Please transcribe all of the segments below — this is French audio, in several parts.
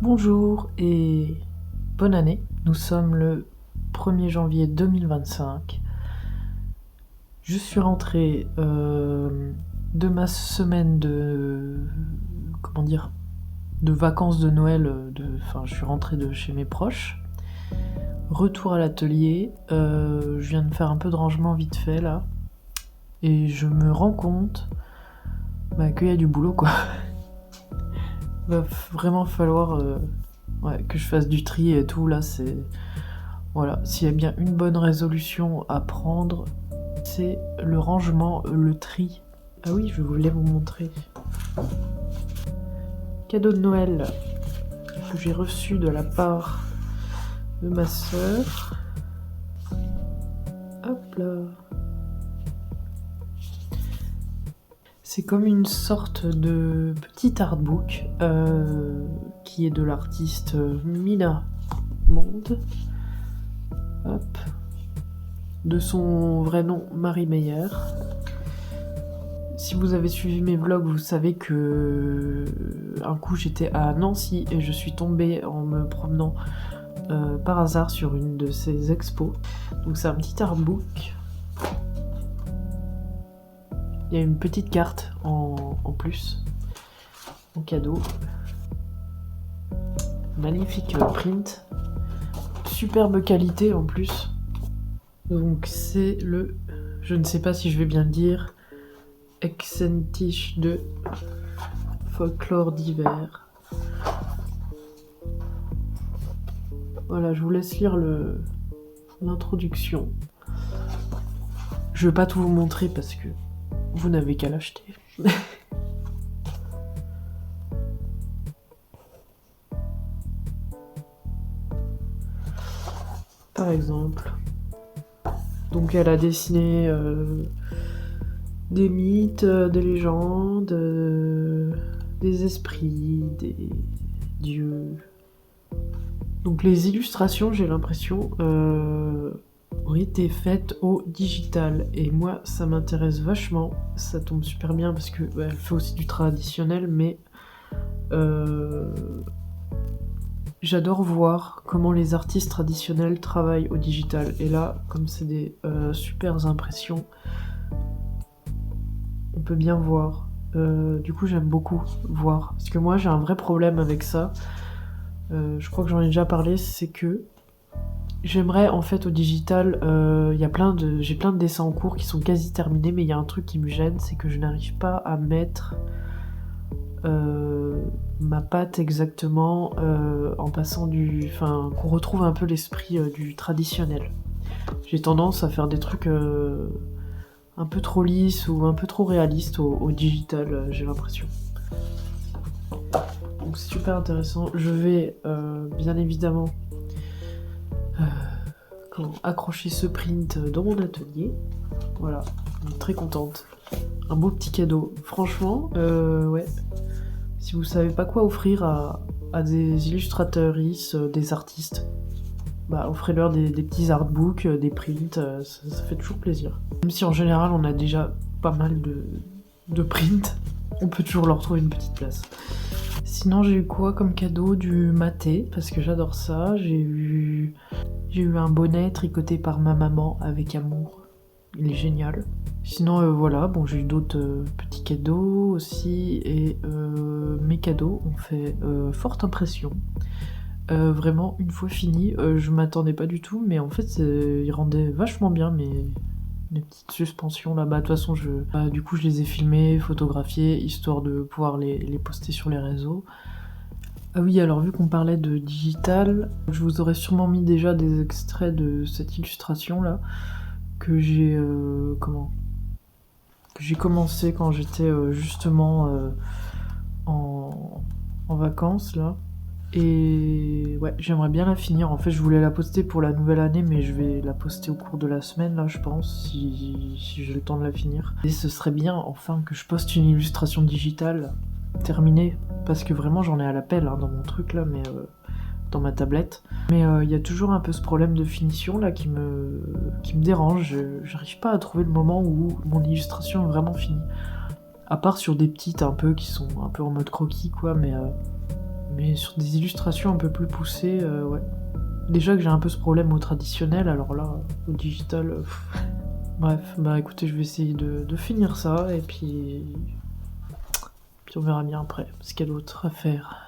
Bonjour et bonne année. Nous sommes le 1er janvier 2025. Je suis rentrée de ma semaine de vacances de Noël. Je suis rentrée de chez mes proches. Retour à l'atelier. Je viens de faire un peu de rangement vite fait là. Et je me rends compte qu'il y a du boulot quoi. Va vraiment falloir que je fasse du tri et tout. Là, c'est. Voilà, s'il y a bien une bonne résolution à prendre, c'est le rangement, le tri. Ah oui, je voulais vous montrer. Cadeau de Noël que j'ai reçu de la part de ma sœur. Hop là. C'est comme une sorte de petit artbook qui est de l'artiste Mina Monde. Hop. De son vrai nom, Marie Meyer. Si vous avez suivi mes vlogs, vous savez que un coup j'étais à Nancy et je suis tombée en me promenant par hasard sur une de ces expos. Donc c'est un petit artbook. Il y a une petite carte en plus, en cadeau. Magnifique print. Superbe qualité en plus. Donc c'est le, je ne sais pas si je vais bien le dire, Exentiche de folklore d'hiver. Voilà, je vous laisse lire l'introduction. Je vais pas tout vous montrer parce que vous n'avez qu'à l'acheter. Par exemple. Donc elle a dessiné des mythes, des légendes, des esprits, des dieux. Donc les illustrations, j'ai l'impression, ont été faites au digital. Et moi, ça m'intéresse vachement. Ça tombe super bien parce que elle fait aussi du traditionnel, mais j'adore voir comment les artistes traditionnels travaillent au digital. Et là, comme c'est des super impressions, on peut bien voir. Du coup, j'aime beaucoup voir. Parce que moi, j'ai un vrai problème avec ça. Je crois que j'en ai déjà parlé, c'est que j'aimerais en fait au digital, j'ai plein de dessins en cours qui sont quasi terminés, mais il y a un truc qui me gêne, c'est que je n'arrive pas à mettre ma patte exactement en passant qu'on retrouve un peu l'esprit du traditionnel. J'ai tendance à faire des trucs un peu trop lisses ou un peu trop réalistes au digital, j'ai l'impression. Donc c'est super intéressant. Je vais bien évidemment accrocher ce print dans mon atelier. Voilà, très contente. Un beau petit cadeau. Franchement, ouais. Si vous savez pas quoi offrir à des illustrateurs, des artistes, offrez-leur des petits artbooks, des prints, ça fait toujours plaisir. Même si en général on a déjà pas mal de prints, on peut toujours leur trouver une petite place. Sinon j'ai eu quoi comme cadeau? Du maté, parce que j'adore ça. J'ai eu un bonnet tricoté par ma maman avec amour. Il est génial. Sinon voilà, bon j'ai eu d'autres petits cadeaux aussi, et mes cadeaux ont fait forte impression. Vraiment, une fois fini, je m'attendais pas du tout, mais en fait ils rendaient vachement bien mes petites suspensions là. De toute façon, du coup je les ai filmées, photographiées, histoire de pouvoir les poster sur les réseaux. Ah oui, alors vu qu'on parlait de digital, je vous aurais sûrement mis déjà des extraits de cette illustration là, que j'ai que j'ai commencé quand j'étais justement en vacances là. Et ouais, j'aimerais bien la finir. En fait, je voulais la poster pour la nouvelle année, mais je vais la poster au cours de la semaine là, je pense, si j'ai le temps de la finir. Et ce serait bien enfin que je poste une illustration digitale terminée, parce que vraiment j'en ai à l'appel hein, dans mon truc là, mais dans ma tablette. Mais il y a toujours un peu ce problème de finition là qui me dérange. J'arrive pas à trouver le moment où mon illustration est vraiment finie. À part sur des petites un peu qui sont un peu en mode croquis quoi, mais sur des illustrations un peu plus poussées, ouais. Déjà que j'ai un peu ce problème au traditionnel, alors là, au digital, bref, bah écoutez, je vais essayer de finir ça, et puis on verra bien après ce qu'il y a d'autre à faire.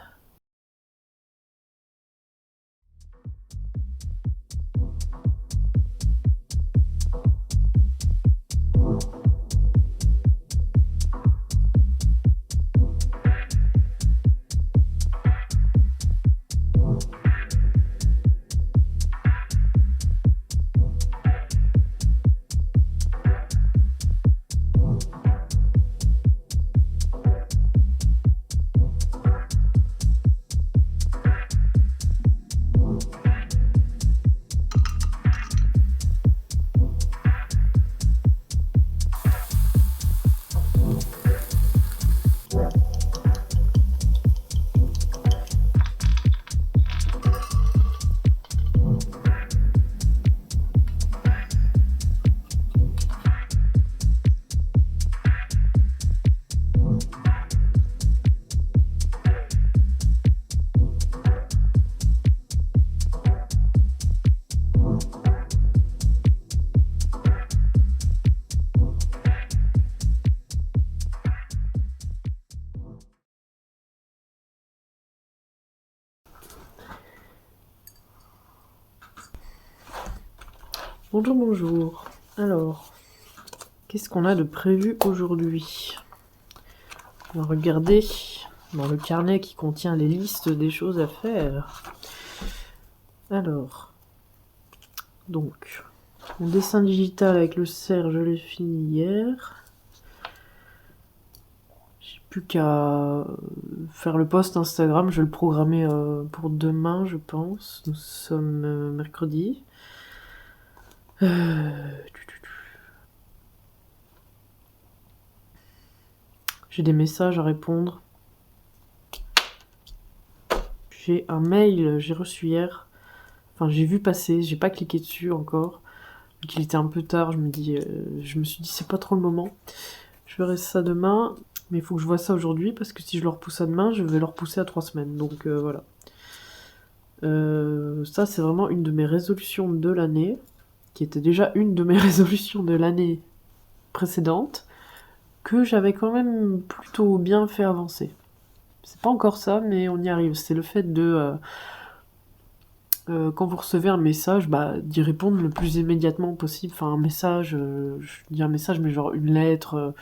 Bonjour, bonjour. Alors, qu'est-ce qu'on a de prévu aujourd'hui? On va regarder dans le carnet qui contient les listes des choses à faire. Alors, donc, mon dessin digital avec le cerf, je l'ai fini hier. J'ai plus qu'à faire le post Instagram, je vais le programmer pour demain, je pense. Nous sommes mercredi. J'ai des messages à répondre. J'ai un mail, j'ai reçu hier. Enfin, j'ai vu passer, j'ai pas cliqué dessus encore. Vu qu'il était un peu tard, je me suis dit c'est pas trop le moment. Je verrai ça demain, mais il faut que je vois ça aujourd'hui parce que si je le repousse à demain, je vais le repousser à 3 semaines. Donc voilà. Ça, c'est vraiment une de mes résolutions de l'année, qui était déjà une de mes résolutions de l'année précédente, que j'avais quand même plutôt bien fait avancer. C'est pas encore ça, mais on y arrive. C'est le fait de... quand vous recevez un message, bah, d'y répondre le plus immédiatement possible. Enfin, un message, je dis un message, mais genre une lettre,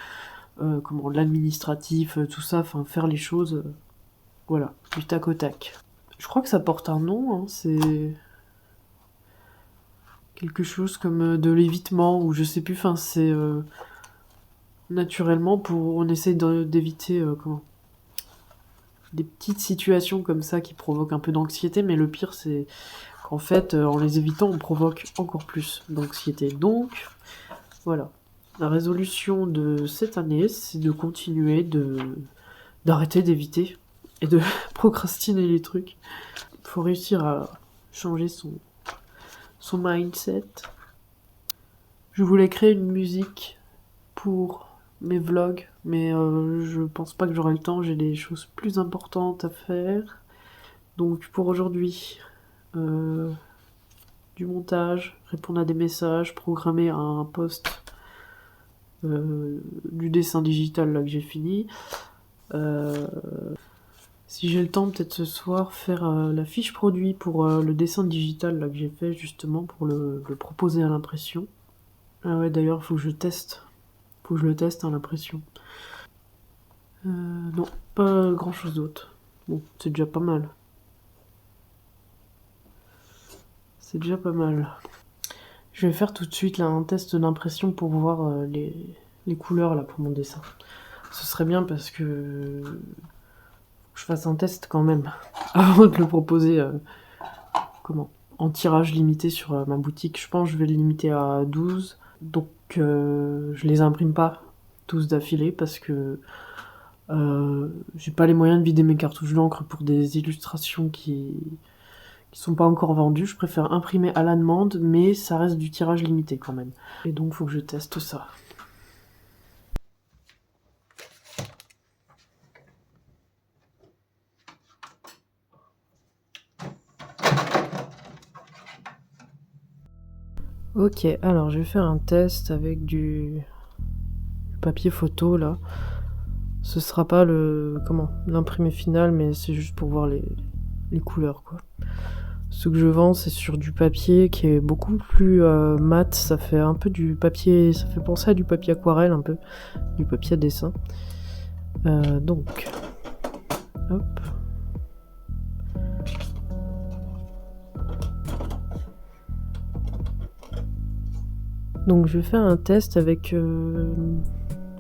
comment, l'administratif, tout ça, enfin, faire les choses, voilà, du tac au tac. Je crois que ça porte un nom, hein, c'est quelque chose comme de l'évitement, ou je sais plus, enfin, c'est naturellement, on essaie d'éviter, comment, des petites situations comme ça qui provoquent un peu d'anxiété, mais le pire, c'est qu'en fait, en les évitant, on provoque encore plus d'anxiété. Donc, voilà. La résolution de cette année, c'est de continuer d'arrêter d'éviter et de procrastiner les trucs. Il faut réussir à changer son mindset. Je voulais créer une musique pour mes vlogs, mais je pense pas que j'aurai le temps, j'ai des choses plus importantes à faire. Donc pour aujourd'hui, du montage, répondre à des messages, programmer un post, du dessin digital là que j'ai fini. Si j'ai le temps, peut-être ce soir, faire la fiche produit pour le dessin digital là que j'ai fait justement pour le proposer à l'impression. Ah ouais, d'ailleurs, faut que je teste. Faut que je le teste à l'impression. Non, pas grand chose d'autre. Bon, c'est déjà pas mal. C'est déjà pas mal. Je vais faire tout de suite là un test d'impression pour voir les couleurs là pour mon dessin. Ce serait bien parce que je fasse un test quand même avant de le proposer en tirage limité sur ma boutique. Je pense que je vais le limiter à 12. Donc je les imprime pas tous d'affilée parce que j'ai pas les moyens de vider mes cartouches d'encre pour des illustrations qui sont pas encore vendues. Je préfère imprimer à la demande, mais ça reste du tirage limité quand même. Et donc faut que je teste ça. Ok, alors je vais faire un test avec du papier photo là. Ce sera pas l'imprimé final, mais c'est juste pour voir les couleurs quoi. Ce que je vends, c'est sur du papier qui est beaucoup plus mat. Ça fait un peu du papier, ça fait penser à du papier aquarelle un peu, du papier à dessin. Donc, hop. Donc je vais faire un test avec,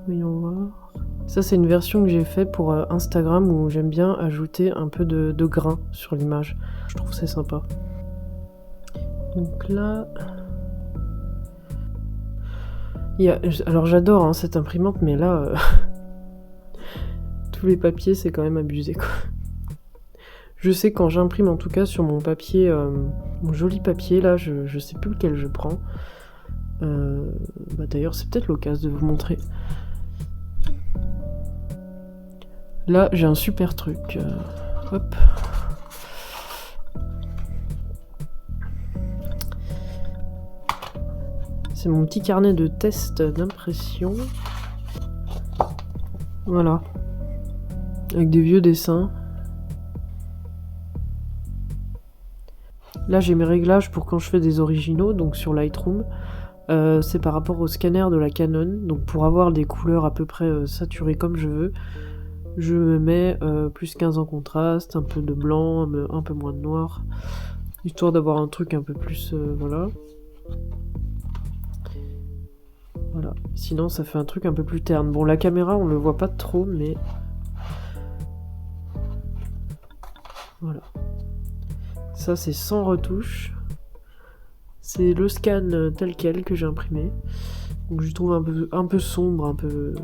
voyons voir. Ça c'est une version que j'ai fait pour Instagram où j'aime bien ajouter un peu de grain sur l'image. Je trouve c'est sympa. Donc là... Alors j'adore hein, cette imprimante, mais là... tous les papiers c'est quand même abusé quoi. Je sais quand j'imprime en tout cas sur mon papier, mon joli papier là, je sais plus lequel je prends. D'ailleurs c'est peut-être l'occasion de vous montrer. Là j'ai un super truc. Hop. C'est mon petit carnet de test d'impression. Voilà. Avec des vieux dessins. Là j'ai mes réglages pour quand je fais des originaux, donc sur Lightroom. C'est par rapport au scanner de la Canon, donc pour avoir des couleurs à peu près saturées comme je veux, je me mets plus 15 en contraste, un peu de blanc, un peu moins de noir, histoire d'avoir un truc un peu plus, voilà. Voilà, sinon ça fait un truc un peu plus terne. Bon, la caméra on le voit pas trop, mais... Voilà. Ça c'est sans retouche. C'est le scan tel quel que j'ai imprimé. Donc je trouve un peu sombre, un peu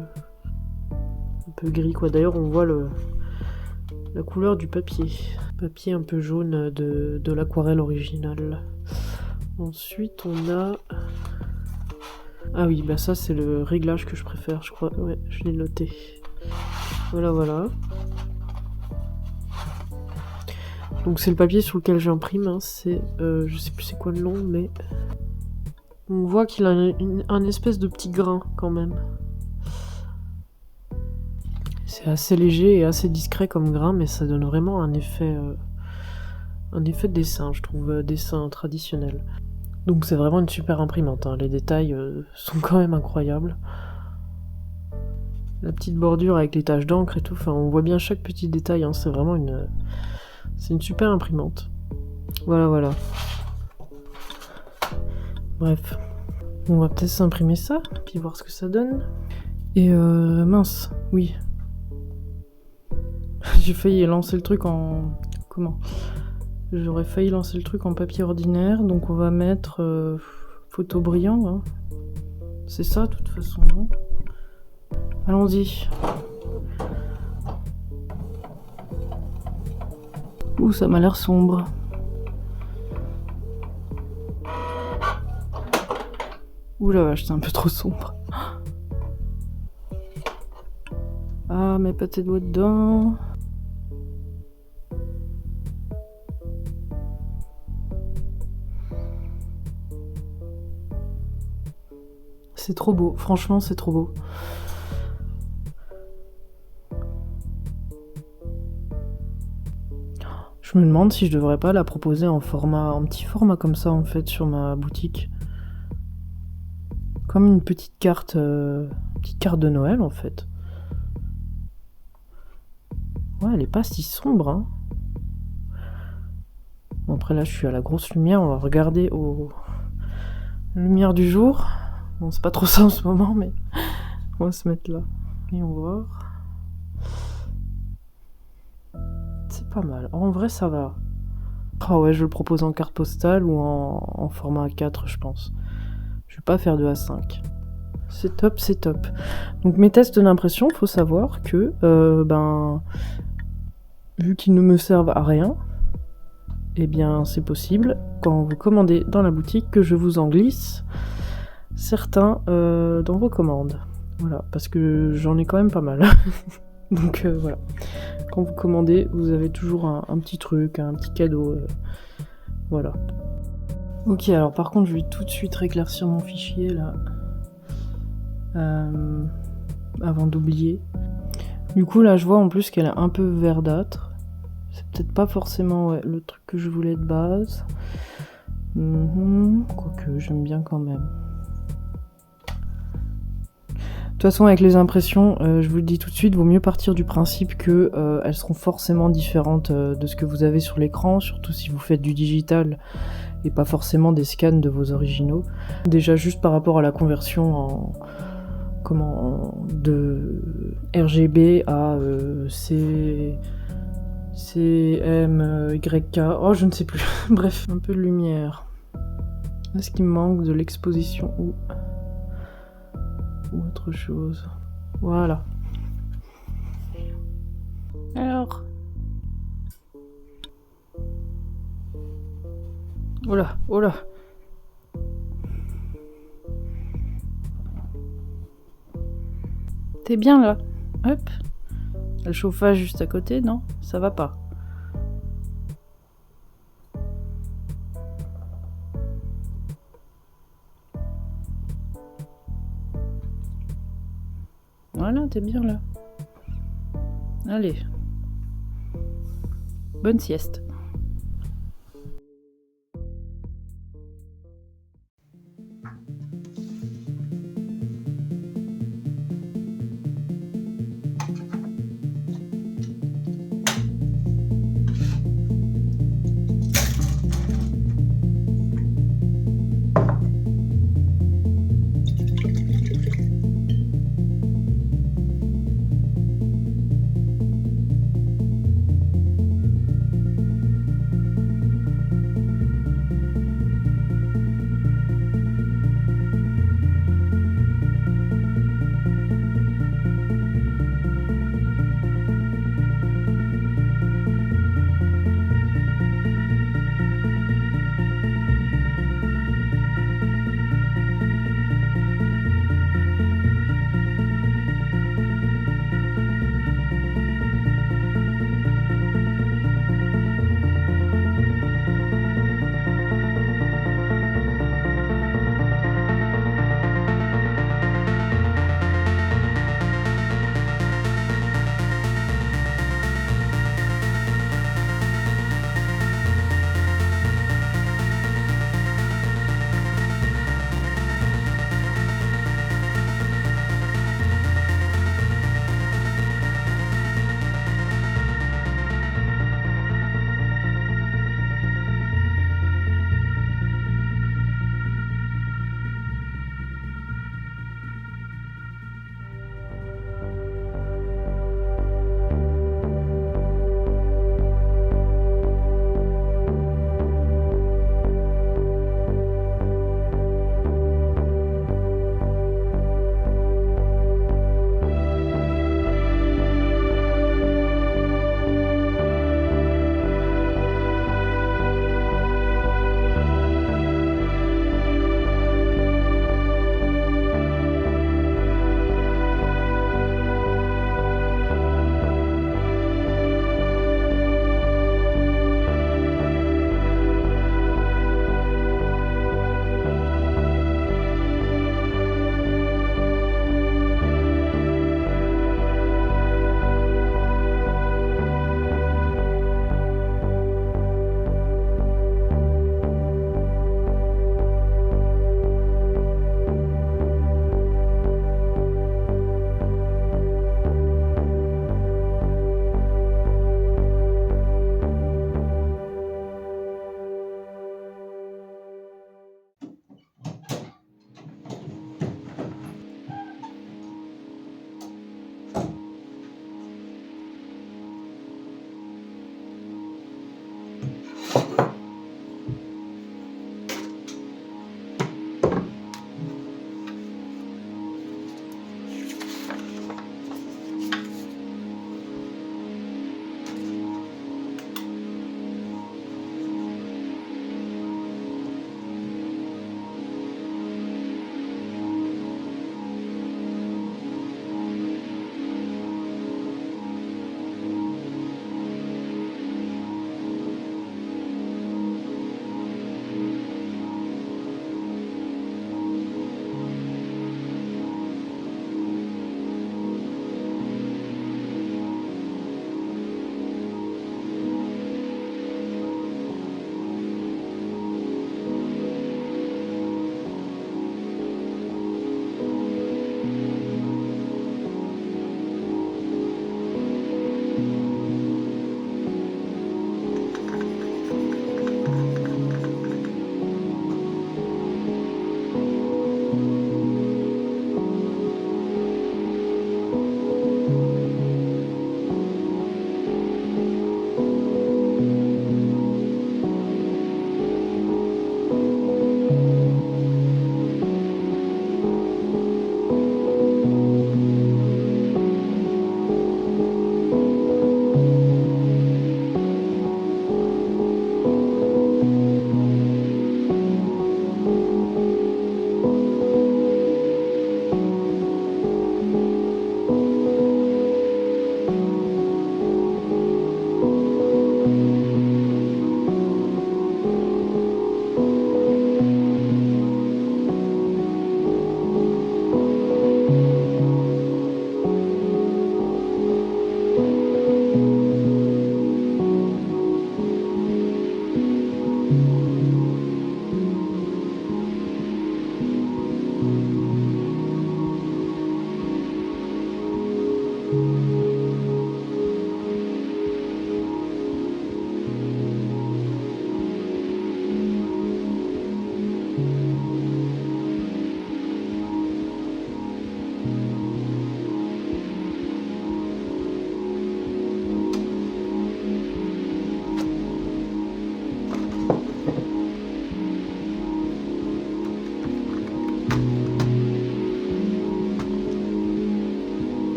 gris quoi. D'ailleurs on voit la couleur du papier. Papier un peu jaune de l'aquarelle originale. Ensuite on a... Ah oui, bah ça c'est le réglage que je préfère, je crois. Ouais, je l'ai noté. Voilà, voilà. Donc c'est le papier sur lequel j'imprime, hein. C'est... je sais plus c'est quoi le nom, mais... On voit qu'il a un espèce de petit grain, quand même. C'est assez léger et assez discret comme grain, mais ça donne vraiment un effet de dessin, je trouve, dessin traditionnel. Donc c'est vraiment une super imprimante, hein. Les détails sont quand même incroyables. La petite bordure avec les taches d'encre et tout, enfin on voit bien chaque petit détail, hein. C'est vraiment c'est une super imprimante. Voilà, voilà. Bref. On va peut-être s'imprimer ça, puis voir ce que ça donne. Et mince, oui. J'ai failli lancer le truc en... Comment ? J'aurais failli lancer le truc en papier ordinaire, donc on va mettre photo brillant. Hein. C'est ça, de toute façon, non ? Allons-y. Ouh, ça m'a l'air sombre. Ouh la vache, c'est un peu trop sombre. Ah, mets pas tes doigts dedans. C'est trop beau, franchement c'est trop beau. Je me demande si je devrais pas la proposer en petit format comme ça en fait sur ma boutique. Comme une petite carte de Noël en fait. Ouais, elle est pas si sombre, hein. Bon, après là je suis à la grosse lumière, on va regarder Lumière du jour. Bon, c'est pas trop ça en ce moment, mais on va se mettre là. Et on va voir. C'est pas mal. En vrai, ça va. Ah ouais, je le propose en carte postale ou en format A4, je pense. Je vais pas faire de A5. C'est top, c'est top. Donc mes tests d'impression, faut savoir que, vu qu'ils ne me servent à rien, eh bien c'est possible, quand vous commandez dans la boutique, que je vous en glisse certains dans vos commandes. Voilà, parce que j'en ai quand même pas mal. Donc voilà. Quand vous commandez, vous avez toujours un petit truc, un petit cadeau. Voilà. Ok, alors par contre, je vais tout de suite rééclaircir mon fichier là. Avant d'oublier. Du coup, là, je vois en plus qu'elle est un peu verdâtre. C'est peut-être pas forcément le truc que je voulais de base. Quoique, j'aime bien quand même. De toute façon, avec les impressions, je vous le dis tout de suite, vaut mieux partir du principe que elles seront forcément différentes de ce que vous avez sur l'écran, surtout si vous faites du digital et pas forcément des scans de vos originaux. Déjà, juste par rapport à la conversion de RGB à CMYK, oh je ne sais plus. Bref, un peu de lumière. Est-ce qu'il me manque de l'exposition ou autre chose? Voilà. Alors. Oh là, oh là. T'es bien là? Hop. Le chauffage juste à côté, non? Ça va pas. Voilà, t'es bien là. Allez. Bonne sieste.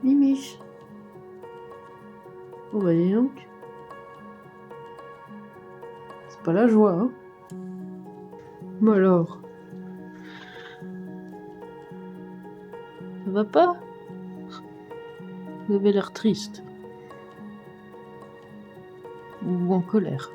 Mimiche. Oh bah dis donc. C'est pas la joie, hein. Mais alors, ça va pas? Vous avez l'air triste. Ou en colère.